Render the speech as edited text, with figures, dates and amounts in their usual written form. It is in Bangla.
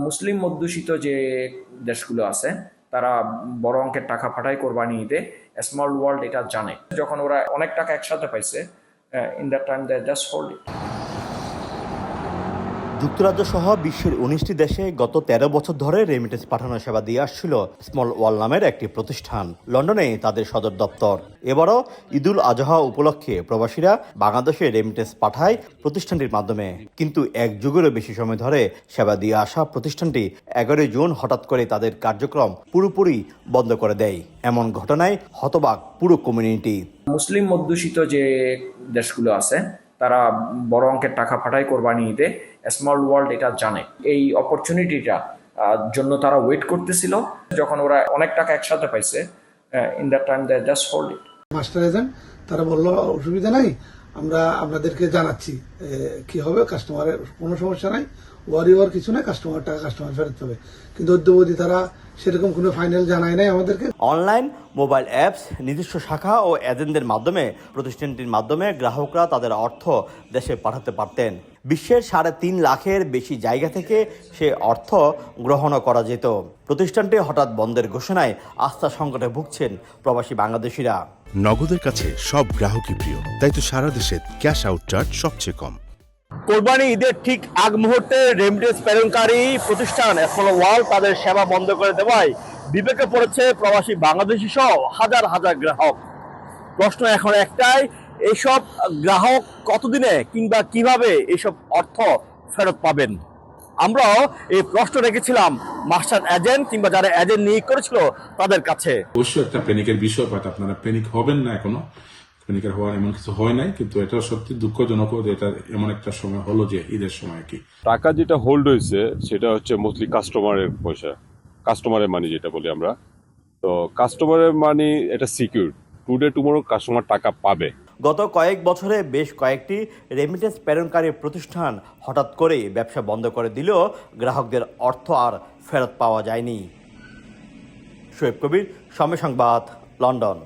মুসলিম অধ্যুষিত যে দেশগুলো আছে তারা বড় অঙ্কের টাকা পাঠায় কোরবানি ঈদে। স্মল ওয়ার্ল্ড এটা জানে, যখন ওরা অনেক টাকা একসাথে পাইছে, in that time they just hold it. যুক্তরাজ্য সহ বিশ্বের ১৯টি দেশে গত ১৩ বছর ধরে রেমিটেন্স পাঠানোর সেবা দিয়ে আসছিল স্মল ওয়াল নামের একটি প্রতিষ্ঠান। লন্ডনে তাদের সদর দপ্তর। এবারও ঈদুল আজহা উপলক্ষে প্রবাসীরা বাংলাদেশে রেমিটেন্স পাঠায় প্রতিষ্ঠানটির মাধ্যমে। কিন্তু এক যুগেরও বেশি সময় ধরে সেবা দিয়ে আসা প্রতিষ্ঠানটি ১১ জুন হঠাৎ করে তাদের কার্যক্রম পুরোপুরি বন্ধ করে দেয়। এমন ঘটনায় হতবাক পুরো কমিউনিটি। মুসলিম অধ্যুষিত যে দেশগুলো আছে তারা বড় অঙ্কের টাকা পাঠায় কোরবানি ঈদে। স্মল ওয়ার্ল্ড এটা জানে, এই অপরচুনিটিটা জন্য তারা ওয়েট করতেছিল, যখন ওরা অনেক টাকা একসাথে পাইছে, in that time they just hold it. Master agent তারা বললো অসুবিধা নাই, আমরা আপনাদেরকে জানাচ্ছি কি হবে, কাস্টমারের কোনো সমস্যা নাই, ওয়ারি হওয়ার কিছু নাই, কাস্টমার টাকা কাস্টমার ফেরত পাবে। কিন্তু অদ্যবধি তারা সেরকম কোনো ফাইনাল জানায় নাই আমাদেরকে। অনলাইন মোবাইল অ্যাপস, নিজস্ব শাখা ও এজেন্টদের মাধ্যমে প্রতিষ্ঠানটির মাধ্যমে গ্রাহকরা তাদের অর্থ দেশে পাঠাতে পারতেন। বিশ্বের ৩.৫ লাখের বেশি জায়গা থেকে সে অর্থ গ্রহণও করা যেত। প্রতিষ্ঠানটি হঠাৎ বন্ধের ঘোষণায় আস্থা সংকটে ভুগছেন প্রবাসী বাংলাদেশিরা। নগদের কাছে সব গ্রাহকই প্রিয়, তাই তো সারা দেশে ক্যাশ আউট চার্জ সবচেয়ে কম। কোরবানি ঈদের ঠিক আগ মুহূর্তে রেমিটেন্স প্রেরণকারী প্রতিষ্ঠান স্মল ওয়াল তাদের সেবা বন্ধ করে দেওয়ায় বিবেকে পড়েছে প্রবাসী বাংলাদেশি সহ হাজার হাজার গ্রাহক। প্রশ্ন এখন একটাই, এইসব গ্রাহক কতদিনে কিংবা কিভাবে এইসব অর্থ ফেরত পাবেন? আমরাও এই প্রশ্ন রেখেছিলাম মাস্টার এজেন্ট কিংবা যারা এজেন্ট নিয়োগ করেছিল তাদের কাছে। অবশ্যই একটা প্যানিকের বিষয়, বাট আপনারা প্যানিক হবেন না, এখনো প্যানিকের হওয়ার এমন কিছু হয় নাই, কিন্তু এটা সত্যি দুঃখজনক যে এটা এমন একটা সময় হলো যে ঈদের সময় কি টাকা যেটা হোল্ড হয়েছে সেটা হচ্ছে মোস্টলি কাস্টমারের পয়সা, কাস্টমারের মানি যেটা বলি আমরা। তো কাস্টমারের মানি এটা সিকিউর, টুডে টুমোরো কাস্টমার টাকা পাবে। গত কয়েক বছরে বেশ কয়েকটি রেমিটেন্স প্রেরণকারী প্রতিষ্ঠান হঠাৎ করেই ব্যবসা বন্ধ করে দিলেও গ্রাহকদের অর্থ আর ফেরত পাওয়া যায়নি। শোয়েব কবির, সময় সংবাদ, লন্ডন।